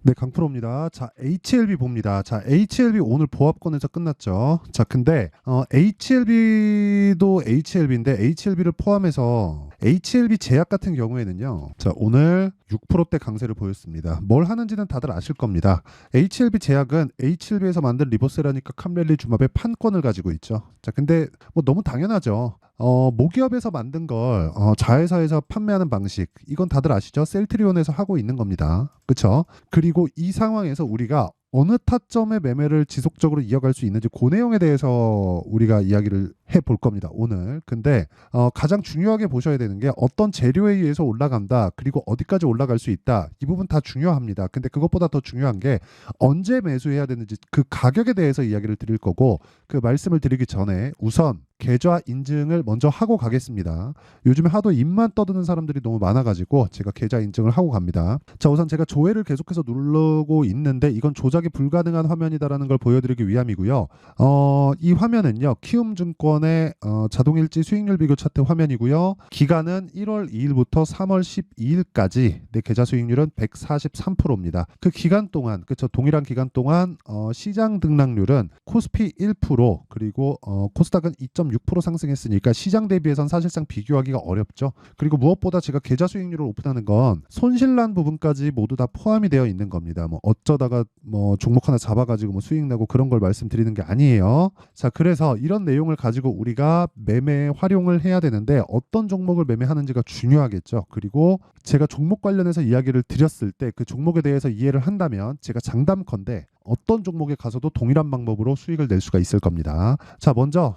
네, 강프로입니다. 자, HLB 봅니다. 자, HLB 오늘 보합권에서 끝났죠. 자, 근데 HLB도 HLB인데 HLB를 포함해서 HLB 제약 같은 경우에는요. 자, 오늘 6%대 강세를 보였습니다. 뭘 하는지는 다들 아실 겁니다. HLB 제약은 HLB에서 만든 리보세라니까 캄렐리 주맙의 판권을 가지고 있죠. 자, 근데 뭐 너무 당연하죠. 모기업에서 만든 걸 자회사에서 판매하는 방식, 이건 다들 아시죠? 셀트리온에서 하고 있는 겁니다. 그렇죠? 그리고 이 상황에서 우리가 어느 타점의 매매를 지속적으로 이어갈 수 있는지 그 내용에 대해서 우리가 이야기를 해볼 겁니다, 오늘. 근데 가장 중요하게 보셔야 되는 게 어떤 재료에 의해서 올라간다, 그리고 어디까지 올라갈 수 있다, 이 부분 다 중요합니다. 근데 그것보다 더 중요한 게 언제 매수해야 되는지 그 가격에 대해서 이야기를 드릴 거고, 그 말씀을 드리기 전에 우선 계좌 인증을 먼저 하고 가겠습니다. 요즘에 하도 입만 떠드는 사람들이 너무 많아가지고 제가 계좌 인증을 하고 갑니다. 자, 우선 제가 조회를 계속해서 누르고 있는데 이건 조작이 불가능한 화면이다라는 걸 보여드리기 위함이고요. 이 화면은요, 키움증권의 자동일지 수익률 비교 차트 화면이고요. 기간은 1월 2일부터 3월 12일까지 내 계좌 수익률은 143%입니다. 그 기간 동안, 그쵸, 동일한 기간 동안 시장 등락률은 코스피 1%, 그리고 코스닥은 2.6% 상승했으니까 시장 대비해선 사실상 비교하기가 어렵죠. 그리고 무엇보다 제가 계좌 수익률을 오픈하는 건 손실난 부분까지 모두 다 포함이 되어 있는 겁니다. 뭐 어쩌다가 뭐 종목 하나 잡아가지고 뭐 수익 나고 그런 걸 말씀드리는 게 아니에요. 자, 그래서 이런 내용을 가지고 우리가 매매에 활용을 해야 되는데 어떤 종목을 매매하는지가 중요하겠죠. 그리고 제가 종목 관련해서 이야기를 드렸을 때 그 종목에 대해서 이해를 한다면 제가 장담컨대 어떤 종목에 가서도 동일한 방법으로 수익을 낼 수가 있을 겁니다. 자, 먼저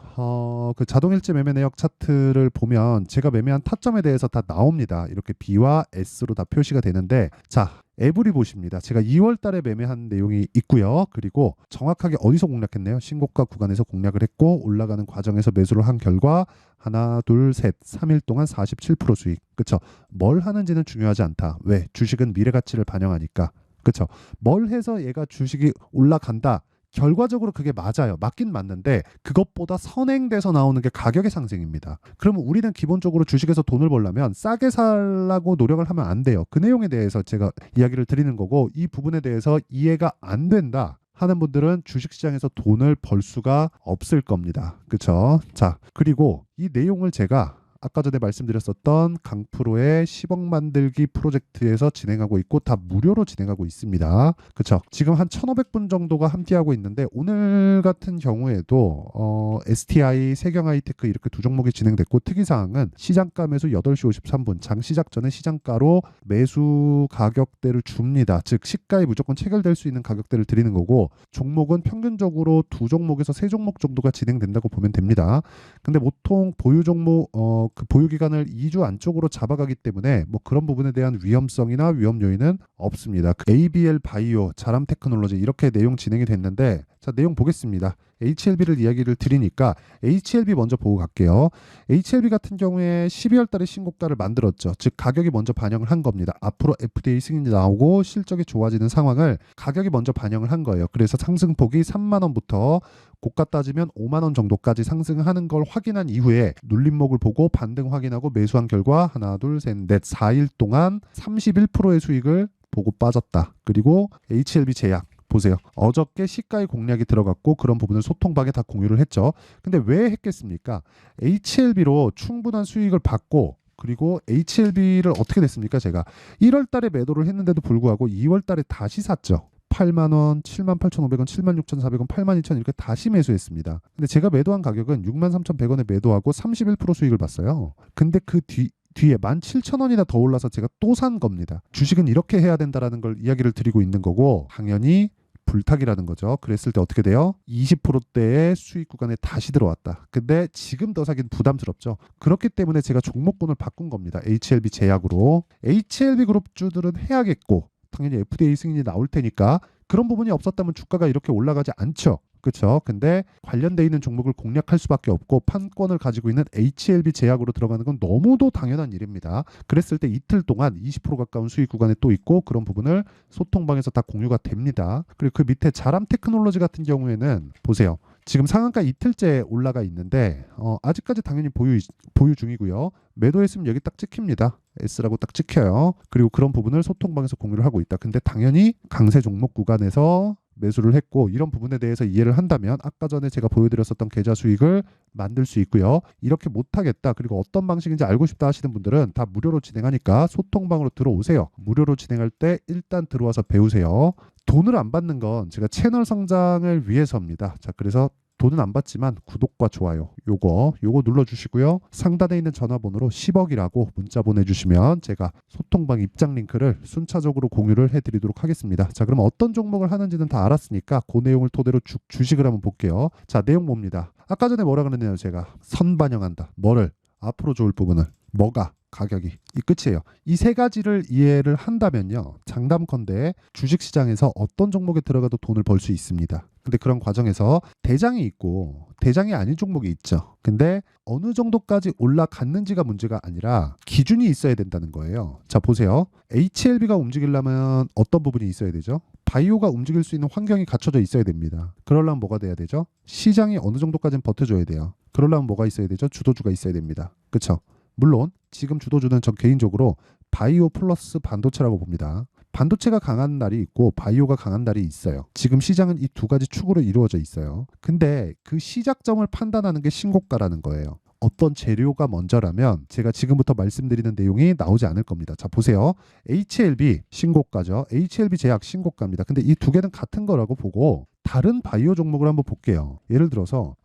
그 자동일지 매매 내역 차트를 보면 제가 매매한 타점에 대해서 다 나옵니다. 이렇게 B와 S로 다 표시가 되는데, 자, 에브리 보십니다. 제가 2월 달에 매매한 내용이 있고요. 그리고 정확하게 어디서 공략했네요. 신고가 구간에서 공략을 했고 올라가는 과정에서 매수를 한 결과 하나, 둘, 셋, 3일 동안 47% 수익. 그쵸? 뭘 하는지는 중요하지 않다. 왜? 주식은 미래 가치를 반영하니까. 그쵸? 뭘 해서 얘가 주식이 올라간다, 결과적으로 그게 맞아요. 맞긴 맞는데 그것보다 선행돼서 나오는 게 가격의 상승입니다. 그러면 우리는 기본적으로 주식에서 돈을 벌려면 싸게 살라고 노력을 하면 안 돼요. 그 내용에 대해서 제가 이야기를 드리는 거고, 이 부분에 대해서 이해가 안 된다 하는 분들은 주식시장에서 돈을 벌 수가 없을 겁니다. 그렇죠? 자, 그리고 이 내용을 제가 아까 전에 말씀드렸었던 강프로의 10억 만들기 프로젝트에서 진행하고 있고 다 무료로 진행하고 있습니다. 그렇죠? 지금 한 1,500분 정도가 함께하고 있는데 오늘 같은 경우에도 STI, 세경하이테크 이렇게 두 종목이 진행됐고, 특이사항은 시장가 매수 8시 53분 장 시작 전에 시장가로 매수 가격대를 줍니다. 즉 시가에 무조건 체결될 수 있는 가격대를 드리는 거고, 종목은 평균적으로 두 종목에서 세 종목 정도가 진행된다고 보면 됩니다. 근데 보통 보유 종목 그 보유 기간을 2주 안쪽으로 잡아가기 때문에 뭐 그런 부분에 대한 위험성이나 위험 요인은 없습니다. ABL 바이오, 자람 테크놀로지 이렇게 내용 진행이 됐는데, 자, 내용 보겠습니다. HLB를 이야기를 드리니까 HLB 먼저 보고 갈게요. HLB 같은 경우에 12월 달에 신고가를 만들었죠. 즉 가격이 먼저 반영을 한 겁니다. 앞으로 FDA 승인이 나오고 실적이 좋아지는 상황을 가격이 먼저 반영을 한 거예요. 그래서 상승폭이 3만 원부터 고가 따지면 5만 원 정도까지 상승하는 걸 확인한 이후에 눌림목을 보고 반등 확인하고 매수한 결과 하나, 둘, 셋, 넷, 4일 동안 31%의 수익을 보고 빠졌다. 그리고 HLB 제약 보세요. 어저께 시가의 공략이 들어갔고 그런 부분을 소통방에 다 공유를 했죠. 근데 왜 했겠습니까? HLB로 충분한 수익을 받고, 그리고 HLB를 어떻게 됐습니까? 제가 1월 달에 매도를 했는데도 불구하고 2월 달에 다시 샀죠. 8만 원, 7만 8,500원, 7만 6,400원, 8만 2천 이렇게 다시 매수했습니다. 근데 제가 매도한 가격은 6만 3,100원에 매도하고 31% 수익을 봤어요. 근데 그 뒤에 17,000원이나 더 올라서 제가 또 산 겁니다. 주식은 이렇게 해야 된다라는 걸 이야기를 드리고 있는 거고, 당연히 불탁이라는 거죠. 그랬을 때 어떻게 돼요? 20%대의 수익 구간에 다시 들어왔다. 근데 지금 더 사긴 부담스럽죠. 그렇기 때문에 제가 종목군을 바꾼 겁니다. HLB 제약으로. HLB 그룹주들은 해야겠고 당연히 FDA 승인이 나올 테니까 그런 부분이 없었다면 주가가 이렇게 올라가지 않죠. 그렇죠. 근데 관련돼 있는 종목을 공략할 수밖에 없고 판권을 가지고 있는 HLB 제약으로 들어가는 건 너무도 당연한 일입니다. 그랬을 때 이틀 동안 20% 가까운 수익 구간에 또 있고 그런 부분을 소통방에서 다 공유가 됩니다. 그리고 그 밑에 자람 테크놀로지 같은 경우에는 보세요. 지금 상한가 이틀째 올라가 있는데 아직까지 당연히 보유 중이고요. 매도했으면 여기 딱 찍힙니다. S라고 딱 찍혀요. 그리고 그런 부분을 소통방에서 공유를 하고 있다. 근데 당연히 강세 종목 구간에서 매수를 했고 이런 부분에 대해서 이해를 한다면 아까 전에 제가 보여드렸었던 계좌 수익을 만들 수 있고요. 이렇게 못하겠다 그리고 어떤 방식인지 알고 싶다 하시는 분들은 다 무료로 진행하니까 소통방으로 들어오세요. 무료로 진행할 때 일단 들어와서 배우세요. 돈을 안 받는 건 제가 채널 성장을 위해서입니다. 자, 그래서 돈은 안 받지만 구독과 좋아요 요거 눌러주시고요. 상단에 있는 전화번호로 10억이라고 문자 보내주시면 제가 소통방 입장 링크를 순차적으로 공유를 해드리도록 하겠습니다. 자, 그럼 어떤 종목을 하는지는 다 알았으니까 그 내용을 토대로 주식을 한번 볼게요. 자, 내용 봅니다. 아까 전에 뭐라 그랬냐면 제가 선반영한다. 뭐를? 앞으로 좋을 부분을. 뭐가? 가격이. 이 끝이에요. 이 세 가지를 이해를 한다면요. 장담컨대 주식시장에서 어떤 종목에 들어가도 돈을 벌 수 있습니다. 근데 그런 과정에서 대장이 있고 대장이 아닌 종목이 있죠. 근데 어느 정도까지 올라갔는지가 문제가 아니라 기준이 있어야 된다는 거예요. 자, 보세요. HLB가 움직이려면 어떤 부분이 있어야 되죠? 바이오가 움직일 수 있는 환경이 갖춰져 있어야 됩니다. 그러려면 뭐가 돼야 되죠? 시장이 어느 정도까지는 버텨줘야 돼요. 그러려면 뭐가 있어야 되죠? 주도주가 있어야 됩니다. 그렇죠? 물론 지금 주도주는 전 개인적으로 바이오 플러스 반도체라고 봅니다. 반도체가 강한 날이 있고 바이오가 강한 날이 있어요. 지금 시장은 이 두 가지 축으로 이루어져 있어요. 근데 그 시작점을 판단하는 게 신고가라는 거예요. 어떤 재료가 먼저라면 제가 지금부터 말씀드리는 내용이 나오지 않을 겁니다. 자, 보세요. HLB 신고가죠. HLB 제약 신고가입니다. 근데 이 두 개는 같은 거라고 보고 다른 바이오 종목을 한번 볼게요. 예를 들어서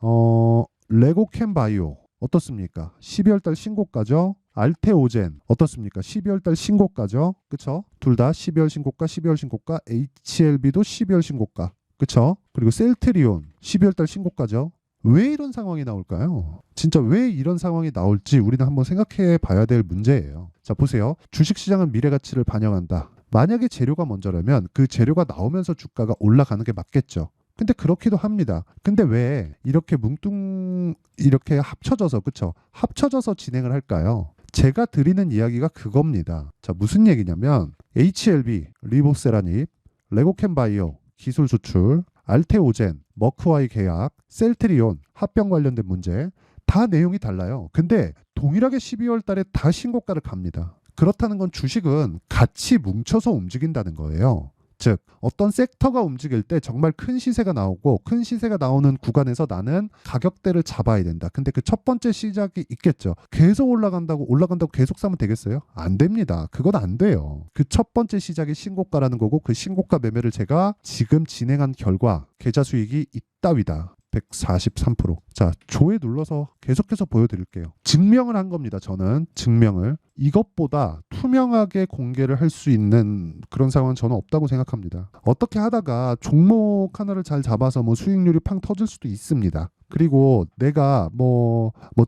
레고캠 바이오 어떻습니까? 12월 달 신고가죠. 알테오젠 어떻습니까? 12월 달 신고가죠. 그쵸? 둘 다 12월 신고가, 12월 신고가, HLB도 12월 신고가. 그쵸? 그리고 셀트리온 12월 달 신고가죠. 왜 이런 상황이 나올까요? 진짜 왜 이런 상황이 나올지 우리는 한번 생각해 봐야 될 문제예요. 자, 보세요. 주식시장은 미래 가치를 반영한다. 만약에 재료가 먼저라면 그 재료가 나오면서 주가가 올라가는 게 맞겠죠. 근데 그렇기도 합니다. 근데 왜 이렇게 이렇게 합쳐져서 그쵸? 합쳐져서 진행을 할까요? 제가 드리는 이야기가 그겁니다. 자, 무슨 얘기냐면 HLB, 리보세라닙, 레고캠 바이오, 기술 수출, 알테오젠, 머크와의 계약, 셀트리온, 합병 관련된 문제 다 내용이 달라요. 근데 동일하게 12월 달에 다 신고가를 갑니다. 그렇다는 건 주식은 같이 뭉쳐서 움직인다는 거예요. 즉 어떤 섹터가 움직일 때 정말 큰 시세가 나오고 큰 시세가 나오는 구간에서 나는 가격대를 잡아야 된다. 근데 그 첫 번째 시작이 있겠죠. 계속 올라간다고 계속 사면 되겠어요? 안 됩니다. 그건 안 돼요. 그 첫 번째 시작이 신고가라는 거고 그 신고가 매매를 제가 지금 진행한 결과 계좌 수익이 이따위다. 143%. 자, 조회 눌러서 계속해서 보여드릴게요. 증명을 한 겁니다. 저는 증명을. 이것보다 투명하게 공개를 할 수 있는 그런 상황은 저는 없다고 생각합니다. 어떻게 하다가 종목 하나를 잘 잡아서 수익률이 팡 터질 수도 있습니다. 그리고 내가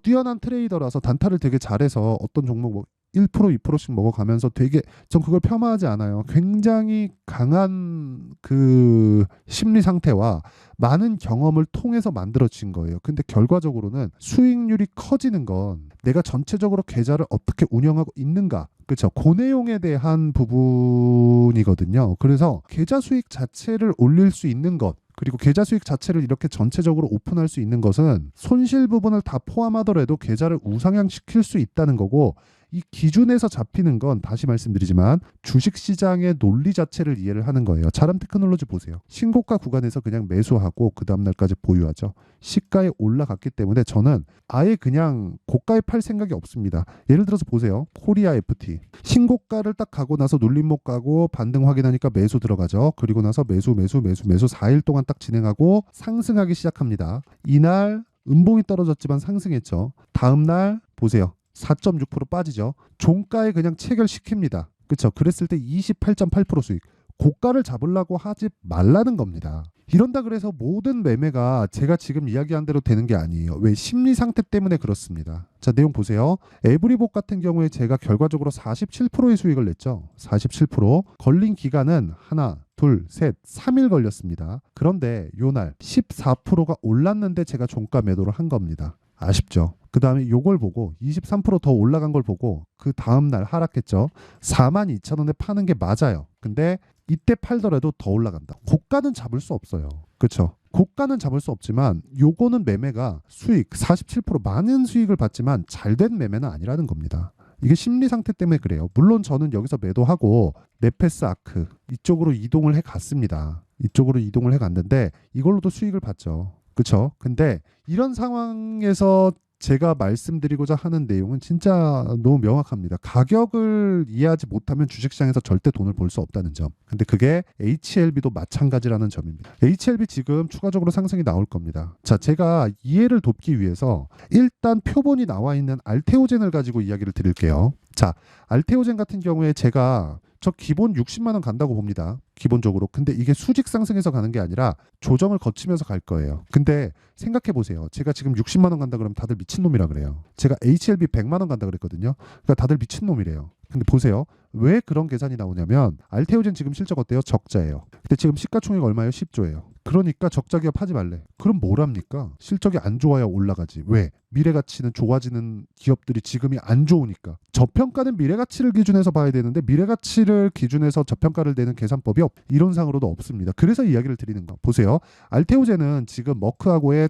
뛰어난 트레이더라서 단타를 되게 잘해서 어떤 종목 1%, 2%씩 먹어가면서 되게 전 그걸 폄하하지 않아요. 굉장히 강한 그 심리 상태와 많은 경험을 통해서 만들어진 거예요. 근데 결과적으로는 수익률이 커지는 건 내가 전체적으로 계좌를 어떻게 운영하고 있는가. 그렇죠. 그 내용에 대한 부분이거든요. 그래서 계좌 수익 자체를 올릴 수 있는 것 그리고 계좌 수익 자체를 이렇게 전체적으로 오픈할 수 있는 것은 손실 부분을 다 포함하더라도 계좌를 우상향시킬 수 있다는 거고 이 기준에서 잡히는 건 다시 말씀드리지만 주식시장의 논리 자체를 이해를 하는 거예요. 자람 테크놀로지 보세요. 신고가 구간에서 그냥 매수하고 그 다음날까지 보유하죠. 시가에 올라갔기 때문에 저는 아예 그냥 고가에 팔 생각이 없습니다. 예를 들어서 보세요. 코리아 FT. 신고가를 딱 가고 나서 눌림목 가고 반등 확인하니까 매수 들어가죠. 그리고 나서 매수 4일 동안 딱 진행하고 상승하기 시작합니다. 이날 음봉이 떨어졌지만 상승했죠. 다음날 보세요. 4.6% 빠지죠. 종가에 그냥 체결시킵니다. 그렇죠? 그랬을 때 28.8% 수익. 고가를 잡으려고 하지 말라는 겁니다. 이런다 그래서 모든 매매가 제가 지금 이야기한 대로 되는 게 아니에요. 왜? 심리 상태 때문에 그렇습니다. 자, 내용 보세요. 에브리복 같은 경우에 제가 결과적으로 47%의 수익을 냈죠. 47%. 걸린 기간은 하나, 둘, 셋, 3일 걸렸습니다. 그런데 요날 14%가 올랐는데 제가 종가 매도를 한 겁니다. 아쉽죠? 그 다음에 요걸 보고 23% 더 올라간 걸 보고 그 다음날 하락했죠. 42,000원에 파는 게 맞아요. 근데 이때 팔더라도 더 올라간다. 고가는 잡을 수 없어요. 그렇죠? 고가는 잡을 수 없지만 요거는 매매가 수익 47% 많은 수익을 받지만 잘된 매매는 아니라는 겁니다. 이게 심리 상태 때문에 그래요. 물론 저는 여기서 매도하고 네페스 아크 이쪽으로 이동을 해 갔습니다. 이쪽으로 이동을 해 갔는데 이걸로도 수익을 봤죠. 그렇죠? 근데 이런 상황에서 제가 말씀드리고자 하는 내용은 진짜 너무 명확합니다. 가격을 이해하지 못하면 주식시장에서 절대 돈을 벌 수 없다는 점. 근데 그게 HLB도 마찬가지라는 점입니다. HLB 지금 추가적으로 상승이 나올 겁니다. 자, 제가 이해를 돕기 위해서 일단 표본이 나와 있는 알테오젠을 가지고 이야기를 드릴게요. 자, 알테오젠 같은 경우에 제가 저 기본 60만 원 간다고 봅니다. 기본적으로. 근데 이게 수직 상승해서 가는 게 아니라 조정을 거치면서 갈 거예요. 근데 생각해 보세요. 제가 지금 60만 원 간다 그러면 다들 미친놈이라 그래요. 제가 HLB 100만 원 간다 그랬거든요. 그러니까 다들 미친놈이래요. 근데 보세요. 왜 그런 계산이 나오냐면 알테오젠 지금 실적 어때요? 적자예요. 근데 지금 시가총액 얼마예요? 10조예요. 그러니까 적자 기업 하지 말래. 그럼 뭘 합니까? 실적이 안 좋아야 올라가지. 왜? 미래가치는 좋아지는 기업들이 지금이 안 좋으니까. 저평가는 미래가치를 기준해서 봐야 되는데 미래가치를 기준해서 저평가를 내는 계산법이 이론상으로도 없습니다. 그래서 이야기를 드리는 거. 보세요. 알테오젠은 지금 머크하고의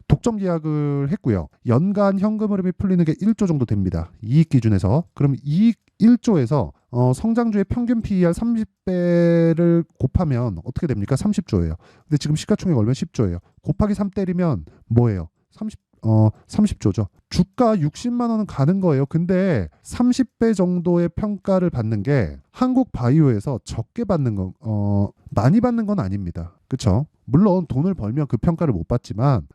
독점 계약을 했고요. 연간 현금 흐름이 풀리는 게 1조 정도 됩니다. 이익 기준에서. 그럼 이익 1조에서 성장주의 평균 PER 30배를 곱하면 어떻게 됩니까? 30조예요. 근데 지금 시가총액 얼마? 10조예요. 곱하기 3 때리면 뭐예요? 30조죠. 주가 60만 원은 가는 거예요. 근데 30배 정도의 평가를 받는 게 한국 바이오에서 적게 받는 건 많이 받는 건 아닙니다. 그렇죠? 물론 돈을 벌면 그 평가를 못 받지만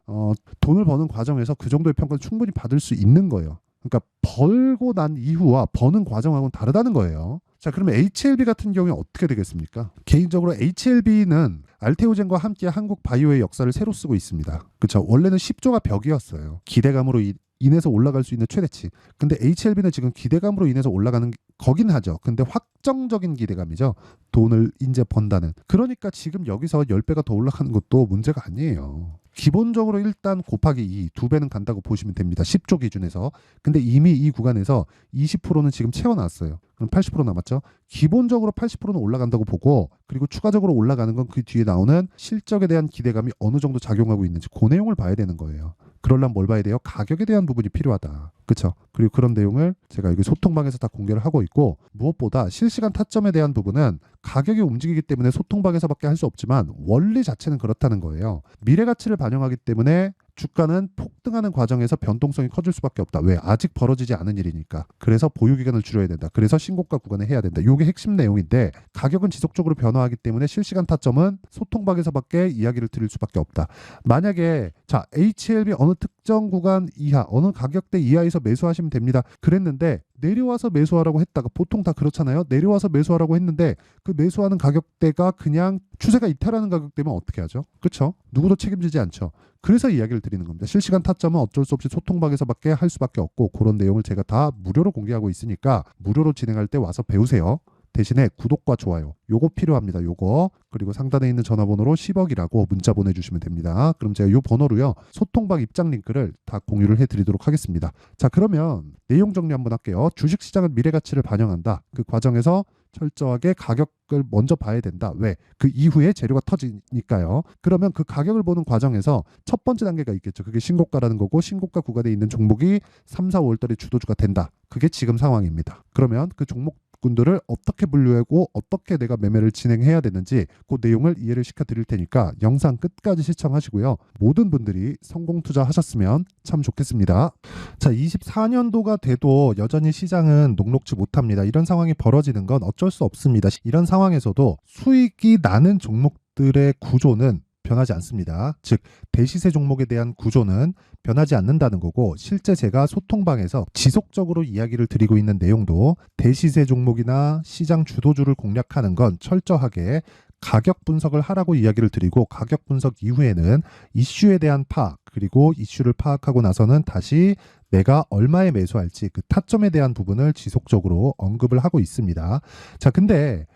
돈을 버는 과정에서 그 정도의 평가를 충분히 받을 수 있는 거예요. 그러니까 벌고 난 이후와 버는 과정하고는 다르다는 거예요. 자, 그러면 HLB 같은 경우에 어떻게 되겠습니까? 개인적으로 HLB는 알테오젠과 함께 한국 바이오의 역사를 새로 쓰고 있습니다. 그렇죠? 원래는 10조가 벽이었어요. 기대감으로 인해서 올라갈 수 있는 최대치. 근데 HLB는 지금 기대감으로 인해서 올라가는 거긴 하죠. 근데 확정적인 기대감이죠. 돈을 이제 번다는. 그러니까 지금 여기서 10배가 더 올라가는 것도 문제가 아니에요. 기본적으로 일단 곱하기 2, 2배는 간다고 보시면 됩니다. 10조 기준에서. 근데 이미 이 구간에서 20%는 지금 채워놨어요. 그럼 80% 남았죠. 기본적으로 80%는 올라간다고 보고 그리고 추가적으로 올라가는 건 그 뒤에 나오는 실적에 대한 기대감이 어느 정도 작용하고 있는지 그 내용을 봐야 되는 거예요. 그러려면 뭘 봐야 돼요? 가격에 대한 부분이 필요하다. 그렇죠? 그리고 그런 내용을 제가 여기 소통방에서 다 공개를 하고 있고 무엇보다 실시간 타점에 대한 부분은 가격이 움직이기 때문에 소통방에서밖에 할 수 없지만 원리 자체는 그렇다는 거예요. 미래 가치를 반영하기 때문에 주가는 폭등하는 과정에서 변동성이 커질 수밖에 없다. 왜? 아직 벌어지지 않은 일이니까. 그래서 보유 기간을 줄여야 된다. 그래서 신고가 구간에 해야 된다. 이게 핵심 내용인데 가격은 지속적으로 변화하기 때문에 실시간 타점은 소통방에서밖에 이야기를 드릴 수밖에 없다. 만약에 자 HLB 어느 특정 구간 이하, 어느 가격대 이하에서 매수하시면 됩니다. 그랬는데 내려와서 매수하라고 했다가 보통 다 그렇잖아요. 내려와서 매수하라고 했는데 그 매수하는 가격대가 그냥 추세가 이탈하는 가격대면 어떻게 하죠? 그렇죠? 누구도 책임지지 않죠. 그래서 이야기를 드리는 겁니다. 실시간 타점은 어쩔 수 없이 소통방에서밖에 할 수밖에 없고 그런 내용을 제가 다 무료로 공개하고 있으니까 무료로 진행할 때 와서 배우세요. 대신에 구독과 좋아요 요거 필요합니다. 요거 그리고 상단에 있는 전화번호로 10억이라고 문자 보내주시면 됩니다. 그럼 제가 요 번호로요 소통방 입장 링크를 다 공유를 해드리도록 하겠습니다. 자, 그러면 내용 정리 한번 할게요. 주식시장은 미래가치를 반영한다. 그 과정에서 철저하게 가격을 먼저 봐야 된다. 왜? 그 이후에 재료가 터지니까요. 그러면 그 가격을 보는 과정에서 첫 번째 단계가 있겠죠. 그게 신고가라는 거고 신고가 구간에 있는 종목이 3, 4, 5월달에 주도주가 된다. 그게 지금 상황입니다. 그러면 그 종목군들을 어떻게 분류하고 어떻게 내가 매매를 진행해야 되는지 그 내용을 이해를 시켜드릴 테니까 영상 끝까지 시청하시고요. 모든 분들이 성공 투자하셨으면 참 좋겠습니다. 자, 24년도가 돼도 여전히 시장은 녹록지 못합니다. 이런 상황이 벌어지는 건 어쩔 수 없습니다. 이런 상황에서도 수익이 나는 종목들의 구조는 변하지 않습니다. 즉 대시세 종목에 대한 구조는 변하지 않는다는 거고 실제 제가 소통방에서 지속적으로 이야기를 드리고 있는 내용도 대시세 종목이나 시장 주도주를 공략하는 건 철저하게 가격 분석을 하라고 이야기를 드리고 가격 분석 이후에는 이슈에 대한 파악 그리고 이슈를 파악하고 나서는 다시 내가 얼마에 매수할지 그 타점에 대한 부분을 지속적으로 언급을 하고 있습니다. 자, 근데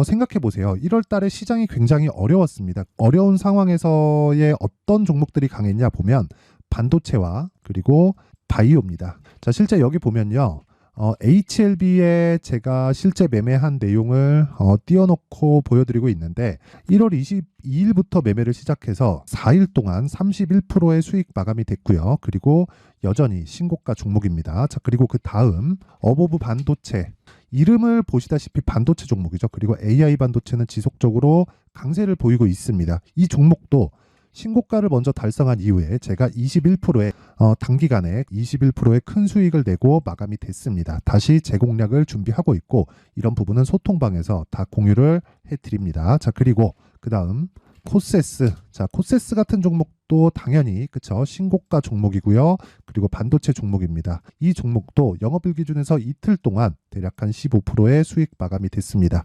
생각해 보세요. 1월 달에 시장이 굉장히 어려웠습니다. 어려운 상황에서의 어떤 종목들이 강했냐 보면 반도체와 그리고 바이오입니다. 자, 실제 여기 보면요. HLB에 제가 실제 매매한 내용을 띄워놓고 보여드리고 있는데 1월 22일부터 매매를 시작해서 4일 동안 31%의 수익 마감이 됐고요. 그리고 여전히 신고가 종목입니다. 자, 그리고 그 다음 어보브 반도체, 이름을 보시다시피 반도체 종목이죠. 그리고 AI 반도체는 지속적으로 강세를 보이고 있습니다. 이 종목도 신고가를 먼저 달성한 이후에 제가 21%의 단기간에 21%의 큰 수익을 내고 마감이 됐습니다. 다시 재공략을 준비하고 있고 이런 부분은 소통방에서 다 공유를 해드립니다. 자, 그리고 그 다음 코세스. 자, 코세스 같은 종목도 당연히 그쵸, 신고가 종목이고요. 그리고 반도체 종목입니다. 이 종목도 영업일 기준에서 이틀 동안 대략 한 15%의 수익 마감이 됐습니다.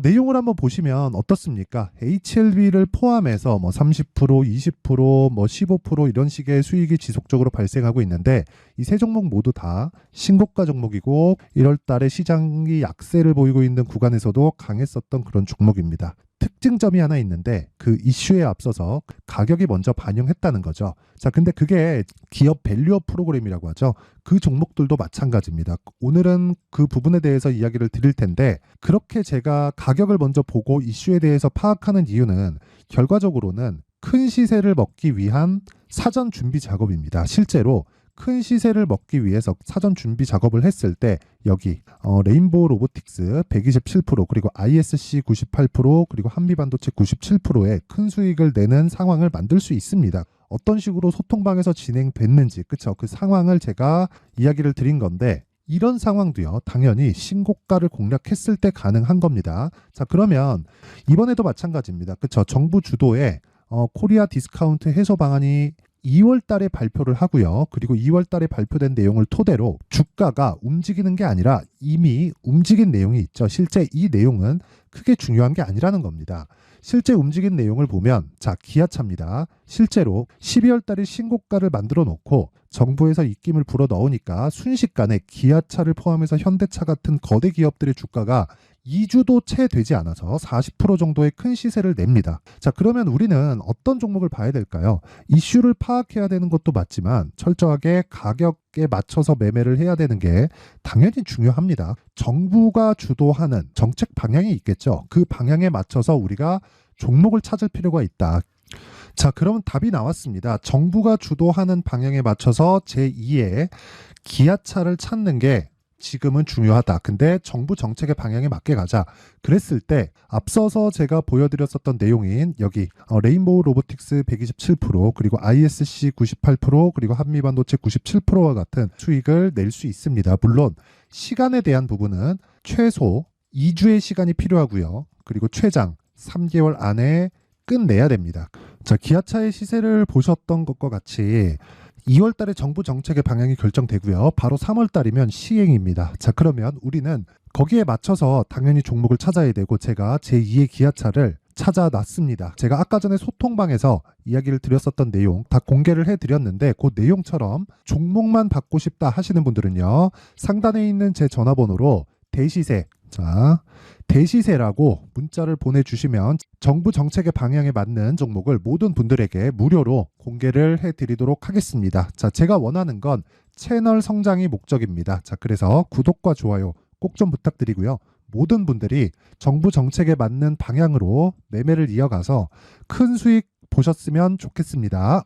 내용을 한번 보시면 어떻습니까? HLB를 포함해서 뭐 30%, 20%, 뭐 15% 이런 식의 수익이 지속적으로 발생하고 있는데 이 세 종목 모두 다 신고가 종목이고 1월 달에 시장이 약세를 보이고 있는 구간에서도 강했었던 그런 종목입니다. 특징점이 하나 있는데 그 이슈에 앞서서 가격이 먼저 반영했다는 거죠. 자, 근데 그게 기업 밸류업 프로그램이라고 하죠. 그 종목들도 마찬가지입니다. 오늘은 그 부분에 대해서 이야기를 드릴 텐데 그렇게 제가 가격을 먼저 보고 이슈에 대해서 파악하는 이유는 결과적으로는 큰 시세를 먹기 위한 사전 준비 작업입니다. 실제로 큰 시세를 먹기 위해서 사전 준비 작업을 했을 때 여기 레인보우 로보틱스 127% 그리고 ISC 98% 그리고 한미반도체 97%의 큰 수익을 내는 상황을 만들 수 있습니다. 어떤 식으로 소통방에서 진행됐는지 그쵸, 그 상황을 제가 이야기를 드린 건데 이런 상황도요 당연히 신고가를 공략했을 때 가능한 겁니다. 자, 그러면 이번에도 마찬가지입니다. 그쵸, 정부 주도의 코리아 디스카운트 해소 방안이 2월 달에 발표를 하고요. 그리고 2월 달에 발표된 내용을 토대로 주가가 움직이는 게 아니라 이미 움직인 내용이 있죠. 실제 이 내용은 크게 중요한 게 아니라는 겁니다. 실제 움직인 내용을 보면 자, 기아차입니다. 실제로 12월 달에 신고가를 만들어 놓고 정부에서 입김을 불어 넣으니까 순식간에 기아차를 포함해서 현대차 같은 거대 기업들의 주가가 2주도 채 되지 않아서 40% 정도의 큰 시세를 냅니다. 자, 그러면 우리는 어떤 종목을 봐야 될까요? 이슈를 파악해야 되는 것도 맞지만 철저하게 가격에 맞춰서 매매를 해야 되는 게 당연히 중요합니다. 정부가 주도하는 정책 방향이 있겠죠. 그 방향에 맞춰서 우리가 종목을 찾을 필요가 있다. 자, 그러면 답이 나왔습니다. 정부가 주도하는 방향에 맞춰서 제2의 기아차를 찾는 게 지금은 중요하다. 근데 정부 정책의 방향에 맞게 가자. 그랬을 때 앞서서 제가 보여드렸었던 내용인 여기 레인보우 로보틱스 127% 그리고 ISC 98% 그리고 한미반도체 97%와 같은 수익을 낼 수 있습니다. 물론 시간에 대한 부분은 최소 2주의 시간이 필요하고요. 그리고 최장 3개월 안에 끝내야 됩니다. 자, 기아차의 시세를 보셨던 것과 같이 2월 달에 정부 정책의 방향이 결정되고요. 바로 3월 달이면 시행입니다. 자, 그러면 우리는 거기에 맞춰서 당연히 종목을 찾아야 되고 제가 제2의 기아차를 찾아놨습니다. 제가 아까 전에 소통방에서 이야기를 드렸었던 내용 다 공개를 해드렸는데 그 내용처럼 종목만 받고 싶다 하시는 분들은요. 상단에 있는 제 전화번호로 대시세, 자, 대시세라고 문자를 보내주시면 정부 정책의 방향에 맞는 종목을 모든 분들에게 무료로 공개를 해드리도록 하겠습니다. 자, 제가 원하는 건 채널 성장이 목적입니다. 자, 그래서 구독과 좋아요 꼭 좀 부탁드리고요. 모든 분들이 정부 정책에 맞는 방향으로 매매를 이어가서 큰 수익 보셨으면 좋겠습니다.